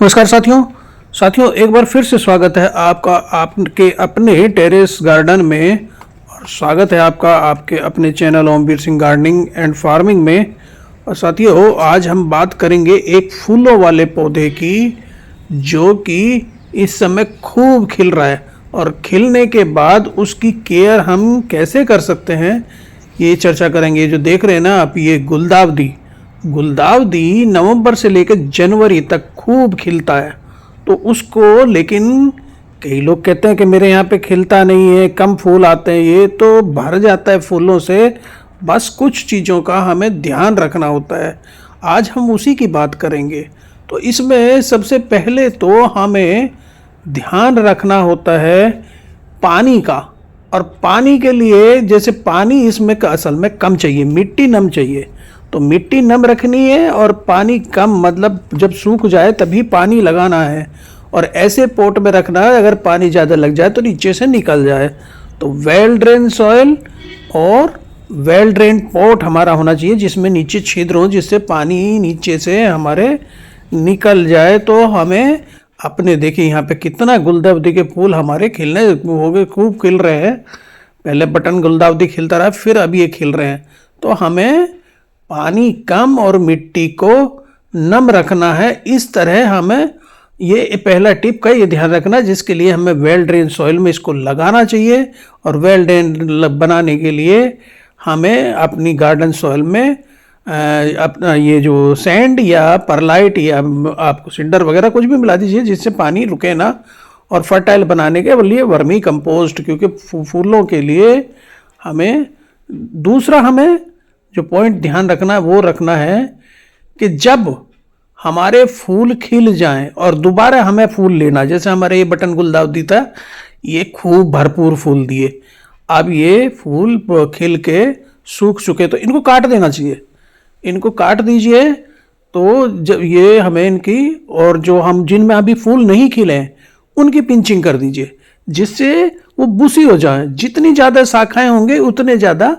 नमस्कार साथियों एक बार फिर से स्वागत है आपका आपके अपने टेरेस गार्डन में। और स्वागत है आपका आपके अपने channel Omveer Singh gardening and farming में। और साथियों, आज हम बात करेंगे एक फूलों वाले पौधे की जो कि इस समय खूब खिल रहा है, और खिलने के बाद उसकी केयर हम कैसे कर सकते हैं ये चर्चा करेंगे। जो देख रहे हैं ना आप, ये गुलदाउदी नवंबर से लेकर जनवरी तक खूब खिलता है। तो उसको, लेकिन कई लोग कहते हैं कि मेरे यहाँ पे खिलता नहीं है, कम फूल आते हैं। ये तो भर जाता है फूलों से, बस कुछ चीज़ों का हमें ध्यान रखना होता है। आज हम उसी की बात करेंगे। तो इसमें सबसे पहले तो हमें ध्यान रखना होता है पानी का। और पानी के लिए, जैसे पानी इसमें असल में कम चाहिए, मिट्टी नम चाहिए, तो मिट्टी नम रखनी है। और पानी कम मतलब जब सूख जाए तभी पानी लगाना है, और ऐसे पोट में रखना है अगर पानी ज़्यादा लग जाए तो नीचे से निकल जाए। तो वेल ड्रेन सॉइल और वेल ड्रेन पॉट हमारा होना चाहिए, जिसमें नीचे छिद्र हो, जिससे पानी नीचे से हमारे निकल जाए। तो हमें अपने, देखिए यहाँ पे कितना गुलदाउदी के फूल हमारे खिलने हो गए, खूब खिल रहे हैं। पहले बटन गुलदाउदी खिलता रहा, फिर अब ये खिल रहे हैं। तो हमें पानी कम और मिट्टी को नम रखना है। इस तरह हमें ये पहला टिप का ये ध्यान रखना, जिसके लिए हमें वेल ड्रेन सॉइल में इसको लगाना चाहिए। और वेल ड्रेन बनाने के लिए हमें अपनी गार्डन सॉइल में अपना ये जो सैंड या परलाइट या आपको सिंडर वगैरह कुछ भी मिला दीजिए, जिससे पानी रुके ना। और फर्टाइल बनाने के लिए वर्मी कंपोस्ट, क्योंकि फूलों के लिए हमें दूसरा हमें जो पॉइंट ध्यान रखना है वो रखना है कि जब हमारे फूल खिल जाएं और दोबारा हमें फूल लेना, जैसे हमारे ये बटन गुलदाउदी था, ये खूब भरपूर फूल दिए, अब ये फूल खिल के सूख चुके, तो इनको काट देना चाहिए। इनको काट दीजिए। तो जब ये हमें इनकी, और जो हम जिनमें अभी फूल नहीं खिले हैं उनकी पिंचिंग कर दीजिए, जिससे वो बुसी हो जाए। जितनी ज़्यादा शाखाएं होंगे उतने ज़्यादा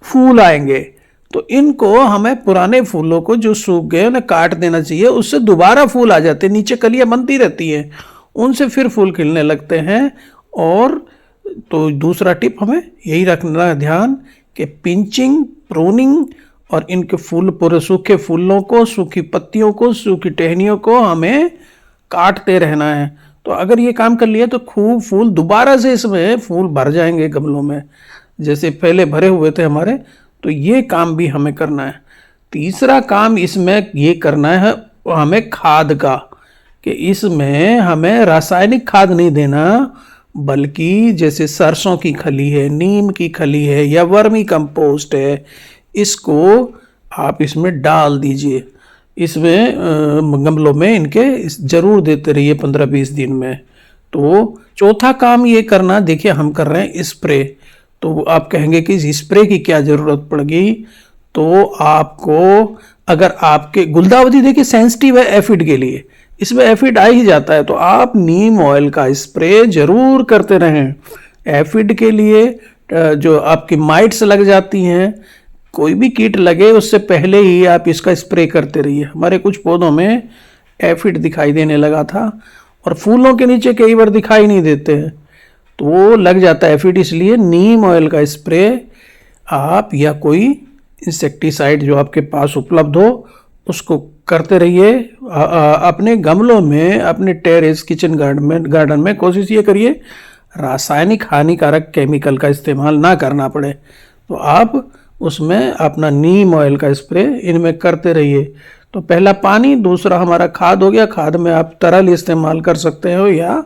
फूल आएंगे। तो इनको हमें पुराने फूलों को जो सूख गए उन्हें काट देना चाहिए, उससे दोबारा फूल आ जाते हैं। नीचे कलियां बनती रहती हैं, उनसे फिर फूल खिलने लगते हैं। और तो दूसरा टिप हमें यही रखना है ध्यान कि पिंचिंग, प्रूनिंग, और इनके फूल, पूरे सूखे फूलों को, सूखी पत्तियों को, सूखी टहनियों को हमें काटते रहना है। तो अगर ये काम कर लिया तो खूब फूल दोबारा से इसमें फूल भर जाएंगे गमलों में, जैसे पहले भरे हुए थे हमारे। तो ये काम भी हमें करना है। तीसरा काम इसमें ये करना है हमें खाद का, कि इसमें हमें रासायनिक खाद नहीं देना, बल्कि जैसे सरसों की खली है, नीम की खली है, या वर्मी कंपोस्ट है, इसको आप इसमें डाल दीजिए। इसमें गमलों में इनके जरूर देते रहिए 15-20 दिन में। तो चौथा काम ये करना, देखिए हम कर रहे हैं स्प्रे। तो आप कहेंगे कि इस स्प्रे की क्या ज़रूरत पड़ेगी। तो आपको, अगर आपके गुलदाउदी देखिए सेंसिटिव है एफिड के लिए, इसमें एफिड आ ही जाता है, तो आप नीम ऑयल का स्प्रे जरूर करते रहें। एफिड के लिए जो आपकी माइट्स लग जाती हैं, कोई भी कीट लगे उससे पहले ही आप इसका स्प्रे करते रहिए। हमारे कुछ पौधों में एफिड दिखाई देने लगा था, और फूलों के नीचे कई बार दिखाई नहीं देते हैं, तो वो लग जाता है एफिड। इसलिए नीम ऑयल का स्प्रे आप, या कोई इंसेक्टिसाइड जो आपके पास उपलब्ध हो, उसको करते रहिए। अपने गमलों में, अपने टेरेस, किचन गार्डन में कोशिश ये करिए रासायनिक हानिकारक केमिकल का इस्तेमाल ना करना पड़े। तो आप उसमें अपना नीम ऑयल का स्प्रे इनमें करते रहिए। तो पहला पानी, दूसरा हमारा खाद हो गया। खाद में आप तरल इस्तेमाल कर सकते हो, या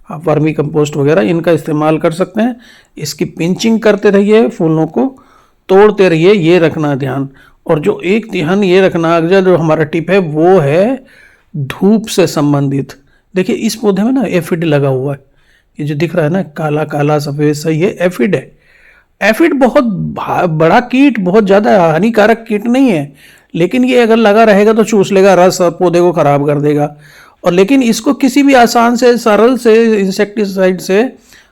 आप वर्मी कंपोस्ट वगैरह इनका इस्तेमाल कर सकते हैं। इसकी पिंचिंग करते रहिए, फूलों को तोड़ते रहिए, ये रखना ध्यान। और जो एक ध्यान ये रखना, अगला जो हमारा टिप है वो है धूप से संबंधित। देखिए इस पौधे में ना एफिड लगा हुआ है, ये जो दिख रहा है ना काला काला सफ़ेद सा, ये एफिड है। एफिड बहुत बड़ा कीट, बहुत ज़्यादा हानिकारक कीट नहीं है, लेकिन ये अगर लगा रहेगा तो चूस लेगा रस, पौधे को ख़राब कर देगा। और लेकिन इसको किसी भी आसान से, सरल से इंसेक्टिसाइड से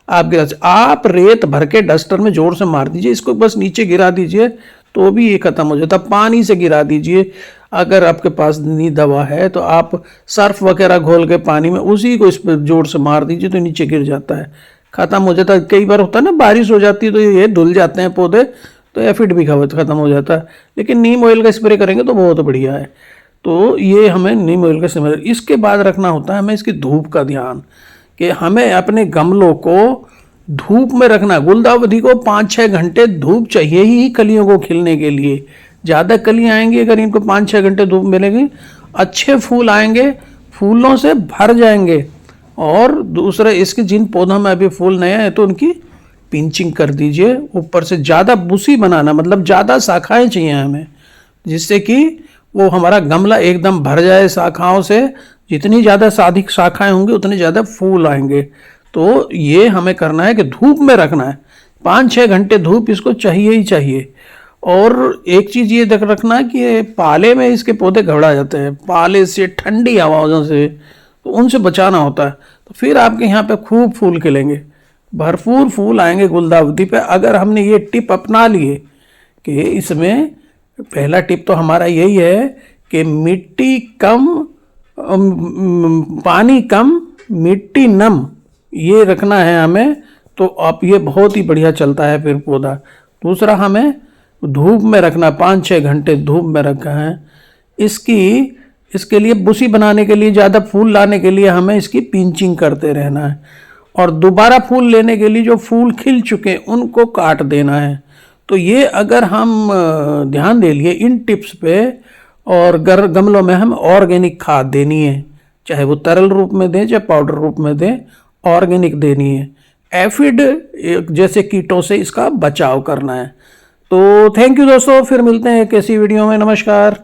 आप रेत भर के डस्टर में जोर से मार दीजिए, इसको बस नीचे गिरा दीजिए तो भी ये खत्म हो जाता। पानी से गिरा दीजिए। अगर आपके पास नहीं दवा है तो आप सर्फ वगैरह घोल के पानी में उसी को इस पर जोर से मार दीजिए तो नीचे गिर जाता है, ख़त्म हो जाता है। कई बार होता है ना, बारिश हो जाती है तो ये धुल जाते हैं पौधे, तो एफिड भी ख़त्म हो जाता है। लेकिन नीम ऑयल का स्प्रे करेंगे तो बहुत बढ़िया है। तो ये हमें नीम ऑयल का स्प्रे, इसके बाद रखना होता है हमें इसकी धूप का ध्यान, कि हमें अपने गमलों को धूप में रखना। गुलदाउदी को 5-6 घंटे धूप चाहिए ही कलियों को खिलने के लिए। ज़्यादा कलियाँ आएंगी अगर इनको 5-6 घंटे धूप मिलेगी, अच्छे फूल आएंगे, फूलों से भर जाएंगे। और दूसरा, इसके जिन पौधों में अभी फूल नए हैं तो उनकी पिंचिंग कर दीजिए। ऊपर से ज़्यादा बुसी बनाना, मतलब ज़्यादा शाखाएं चाहिए हमें, जिससे कि वो हमारा गमला एकदम भर जाए शाखाओं से। जितनी ज़्यादा साधिक शाखाएं होंगी उतने ज़्यादा फूल आएंगे। तो ये हमें करना है कि धूप में रखना है, 5-6 घंटे धूप इसको चाहिए ही चाहिए। और एक चीज़ ये देख रखना कि पाले में इसके पौधे घबरा जाते हैं, पाले से, ठंडी आवाज़ों से, तो उनसे बचाना होता है। तो फिर आपके यहाँ पे खूब फूल खिलेंगे, भरपूर फूल आएंगे गुलदाउदी पे। अगर हमने ये टिप अपना लिए कि इसमें, पहला टिप तो हमारा यही है कि मिट्टी कम, पानी कम, मिट्टी नम, ये रखना है हमें। तो अब ये बहुत ही बढ़िया चलता है फिर पौधा। दूसरा, हमें धूप में रखना, 5-6 घंटे धूप में रखा है। इसके लिए बुसी बनाने के लिए, ज़्यादा फूल लाने के लिए हमें इसकी पिंचिंग करते रहना है। और दोबारा फूल लेने के लिए जो फूल खिल चुके हैं उनको काट देना है। तो ये अगर हम ध्यान दे लिए इन टिप्स पे, और गमलों में हम ऑर्गेनिक खाद देनी है, चाहे वो तरल रूप में दें चाहे पाउडर रूप में दें, ऑर्गेनिक देनी है। एफिड जैसे कीटों से इसका बचाव करना है। तो थैंक यू दोस्तों, फिर मिलते हैं एक ऐसी वीडियो में। नमस्कार।